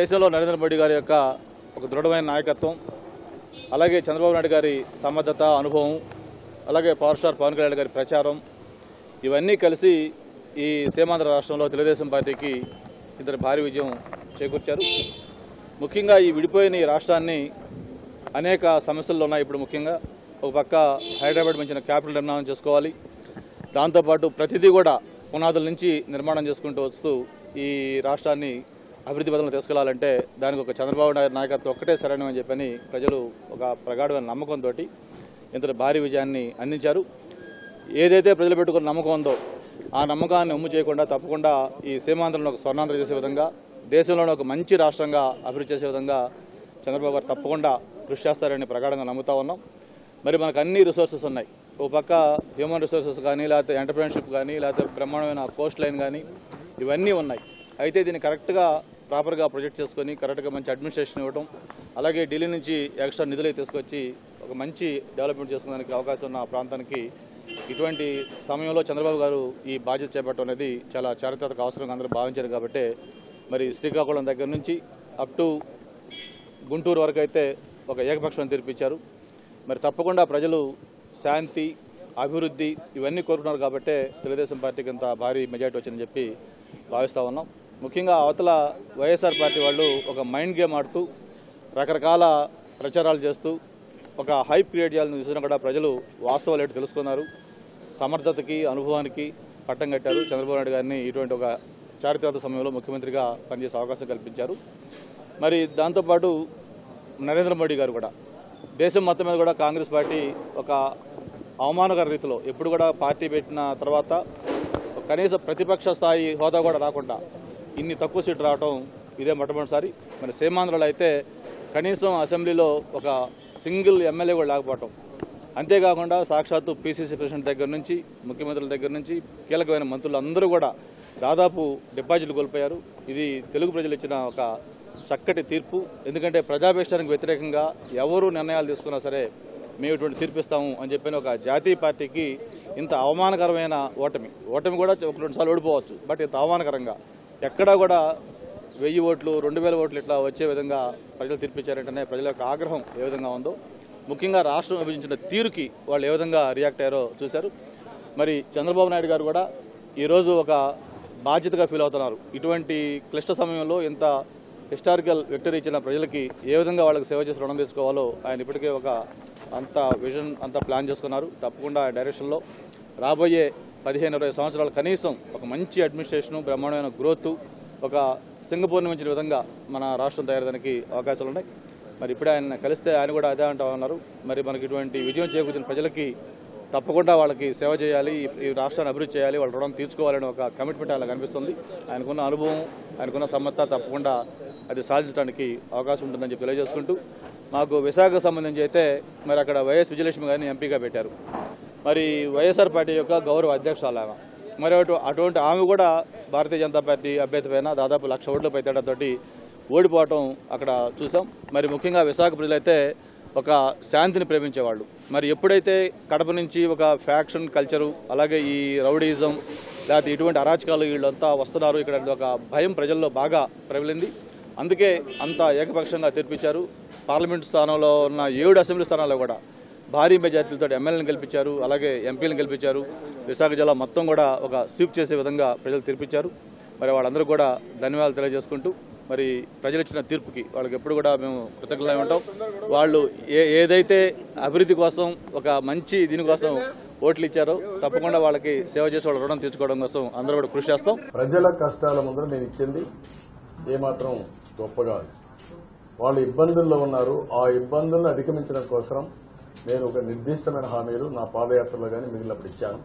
దేశంలో నరేంద్ర మోడీ గారి యొక్క ఒక దృఢమైన నాయకత్వం, అలాగే చంద్రబాబు నాయుడు గారి సమర్థత, అనుభవం, అలాగే పవర్ స్టార్ పవన్ కళ్యాణ్ గారి ప్రచారం, ఇవన్నీ కలిసి ఈ సీమాంధ్ర రాష్ట్రంలో తెలుగుదేశం పార్టీకి ఇద్దరు భారీ విజయం చేకూర్చారు. ముఖ్యంగా ఈ విడిపోయిన ఈ రాష్ట్రాన్ని అనేక సమస్యలు ఉన్నాయి. ఇప్పుడు ముఖ్యంగా ఒక పక్క హైదరాబాద్ మించిన క్యాపిటల్ నిర్మాణం చేసుకోవాలి, దాంతోపాటు ప్రతిదీ కూడా పునాదుల నుంచి నిర్మాణం చేసుకుంటూ వస్తూ ఈ రాష్ట్రాన్ని అభివృద్ధి పథంలో తీసుకెళ్లాలంటే దానికి ఒక చంద్రబాబు నాయుడు నాయకత్వం ఒక్కటే సరైనమని చెప్పని ప్రజలు ఒక ప్రగాఢమైన నమ్మకంతో ఇంత భారీ విజయాన్ని అందించారు. ఏదైతే ప్రజలు పెట్టుకున్న నమ్మకం ఉందో ఆ నమ్మకాన్ని ఉమ్ము చేయకుండా తప్పకుండా ఈ సీమాంధ్రంలో ఒక స్వర్ణాంధ్ర చేసే విధంగా, దేశంలోనే ఒక మంచి రాష్ట్రంగా అభివృద్ధి చేసే విధంగా చంద్రబాబు గారు తప్పకుండా కృషి చేస్తారని ప్రగాఢంగా నమ్ముతా ఉన్నాం. మరి మనకు అన్ని రిసోర్సెస్ ఉన్నాయి. ఓ పక్క హ్యూమన్ రిసోర్సెస్ కానీ, లేకపోతే ఎంటర్ప్రెన్యూర్షిప్ కానీ, లేకపోతే బ్రహ్మాండమైన కోస్ట్ లైన్ కానీ, ఇవన్నీ ఉన్నాయి. అయితే దీన్ని కరెక్ట్గా ప్రాపర్గా ప్రొజెక్ట్ చేసుకొని కరెక్ట్గా మంచి అడ్మినిస్ట్రేషన్ ఇవ్వడం, అలాగే ఢిల్లీ నుంచి ఎక్స్ట్రా నిధులు తీసుకొచ్చి ఒక మంచి డెవలప్మెంట్ చేసుకోవడానికి అవకాశం ఉన్న ప్రాంతానికి ఇటువంటి సమయంలో చంద్రబాబు గారు ఈ బాధ్యత చేపట్టడం అనేది చాలా చారిత్రక అవసరంగా అందరూ భావించారు. కాబట్టి మరి శ్రీకాకుళం దగ్గర నుంచి అప్ టు గుంటూరు వరకు అయితే ఒక ఏకపక్షం తీర్పిచ్చారు. మరి తప్పకుండా ప్రజలు శాంతి, అభివృద్ధి ఇవన్నీ కోరుకున్నారు. కాబట్టే తెలుగుదేశం పార్టీకి ఇంత భారీ మెజారిటీ వచ్చిందని చెప్పి భావిస్తూ ఉన్నాం. ముఖ్యంగా అవతల వైఎస్ఆర్ పార్టీ వాళ్ళు ఒక మైండ్ గేమ్ ఆడుతూ రకరకాల ప్రచారాలు చేస్తూ ఒక హైప్ క్రియేట్ చేయాలని చూసినా కూడా ప్రజలు వాస్తవాలు ఏంటో తెలుసుకున్నారు. సమర్థతకి, అనుభవానికి పట్టం కట్టారు. చంద్రబాబు నాయుడు గారిని ఇటువంటి ఒక చారిత్రక సమయంలో ముఖ్యమంత్రిగా పనిచేసే అవకాశం కల్పించారు. మరి దాంతోపాటు నరేంద్ర మోడీ గారు కూడా దేశం మొత్తం మీద కూడా కాంగ్రెస్ పార్టీ ఒక అవమానకర రీతిలో ఎప్పుడు కూడా పార్టీ పెట్టిన తర్వాత కనీస ప్రతిపక్ష స్థాయి హోదా కూడా రాకుండా ఇన్ని తక్కువ సీట్లు రావడం ఇదే మొట్టమొదటిసారి. మరి సీమాంధ్రలో అయితే కనీసం అసెంబ్లీలో ఒక సింగిల్ ఎమ్మెల్యే కూడా లేకపోవటం, అంతేకాకుండా సాక్షాత్తు పీసీసీ ప్రెసిడెంట్ దగ్గర నుంచి ముఖ్యమంత్రుల దగ్గర నుంచి కీలకమైన మంత్రులు అందరూ కూడా దాదాపు డిపాజిట్లు కోల్పోయారు. ఇది తెలుగు ప్రజలు ఇచ్చిన ఒక చక్కటి తీర్పు. ఎందుకంటే ప్రజాభిష్టానికి వ్యతిరేకంగా ఎవరు నిర్ణయాలు తీసుకున్నా సరే మేము ఇటువంటి తీర్పిస్తాము అని చెప్పిన ఒక జాతీయ పార్టీకి ఇంత అవమానకరమైన ఓటమి కూడా ఒక 2 సార్లు ఓడిపోవచ్చు, బట్ ఇంత అవమానకరంగా ఎక్కడా కూడా 1000 ఓట్లు 2000 ఓట్లు ఇట్లా వచ్చే విధంగా ప్రజలు తీర్పిచ్చారంటేనే ప్రజల యొక్క ఆగ్రహం ఏ విధంగా ఉందో, ముఖ్యంగా రాష్ట్రం విభజించిన తీరుకి వాళ్ళు ఏ విధంగా రియాక్ట్ అయ్యారో చూశారు. మరి చంద్రబాబు నాయుడు గారు కూడా ఈరోజు ఒక బాధ్యతగా ఫీల్ అవుతున్నారు. ఇటువంటి క్లిష్ట సమయంలో ఇంత హిస్టారికల్ విక్టరీ ఇచ్చిన ప్రజలకి ఏ విధంగా వాళ్ళకి సేవ చేసి రుణం తీసుకోవాలో ఆయన ఇప్పటికే ఒక అంత విజన్ అంతా ప్లాన్ చేసుకున్నారు. తప్పకుండా డైరెక్షన్లో రాబోయే 15-20 సంవత్సరాలు కనీసం ఒక మంచి అడ్మినిస్ట్రేషను, బ్రహ్మాండమైన గ్రోత్, ఒక సింగపూర్ని మించిన విధంగా మన రాష్ట్రం తయారడానికి అవకాశాలు ఉన్నాయి. మరి ఇప్పుడే ఆయన కలిస్తే ఆయన కూడా అదే అంటా ఉన్నారు. మరి మనకి ఇటువంటి విజయం చేకూర్చిన ప్రజలకి తప్పకుండా వాళ్ళకి సేవ చేయాలి, ఈ రాష్ట్రాన్ని అభివృద్ధి చేయాలి, వాళ్ళ రుణం తీర్చుకోవాలని ఒక కమిట్మెంట్ అలా కనిపిస్తుంది. ఆయనకున్న అనుభవం, ఆయనకున్న సమ్మత తప్పకుండా అది సాధించడానికి అవకాశం ఉంటుందని చెప్పి తెలియజేసుకుంటూ, మాకు విశాఖకు సంబంధించి అయితే మరి అక్కడ వైఎస్ విజయలక్ష్మి గారిని ఎంపీగా పెట్టారు. మరి వైఎస్ఆర్ పార్టీ యొక్క గౌరవ అధ్యక్షురాలు ఆమె. మరి అటువంటి ఆమె కూడా భారతీయ జనతా పార్టీ అభ్యర్థి పైన దాదాపు 1,00,000 ఓట్ల పైతేడాతోటి ఓడిపోవటం అక్కడ చూసాం. మరి ముఖ్యంగా విశాఖ ప్రజలైతే ఒక శాంతిని ప్రేమించేవాళ్ళు. మరి ఎప్పుడైతే కడప నుంచి ఒక ఫ్యాక్షన్ కల్చరు, అలాగే ఈ రౌడీయిజం లేకపోతే ఇటువంటి అరాచకాలు వీళ్ళంతా వస్తున్నారు, ఇక్కడ ఒక భయం ప్రజల్లో బాగా ప్రబలింది. అందుకే అంత ఏకపక్షంగా తీర్పిచ్చారు. పార్లమెంటు స్థానంలో ఉన్న 7 అసెంబ్లీ స్థానాల్లో కూడా భారీ మెజార్టీలతో ఎమ్మెల్యేలను గెలిపించారు, అలాగే ఎంపీలను గెలిపించారు. విశాఖ జిల్లా మొత్తం కూడా ఒక స్వీప్ చేసే విధంగా ప్రజలు తీర్పిచ్చారు. మరి వాళ్ళందరూ కూడా ధన్యవాదాలు తెలియజేసుకుంటూ, మరి ప్రజలు ఇచ్చిన తీర్పుకి వాళ్ళకి ఎప్పుడు కూడా మేము కృతజ్ఞతలై ఉంటాం. వాళ్ళు ఏదైతే అభివృద్ధి కోసం ఒక మంచి దీనికోసం ఓట్లు ఇచ్చారో తప్పకుండా వాళ్ళకి సేవ చేసి వాళ్ళ రుణం తీర్చుకోవడం కోసం అందరూ కూడా కృషి చేస్తాం. ప్రజల కష్టాల ముందు నేను ఇచ్చింది ఏమాత్రం గొప్పగా వాళ్ళు ఇబ్బందుల్లో ఉన్నారు. ఆ ఇబ్బందులను అధిగమించడం కోసం నేను ఒక నిర్దిష్టమైన హామీలు నా పాదయాత్రలో కానీ మిగిలినప్పుడు ఇచ్చాను.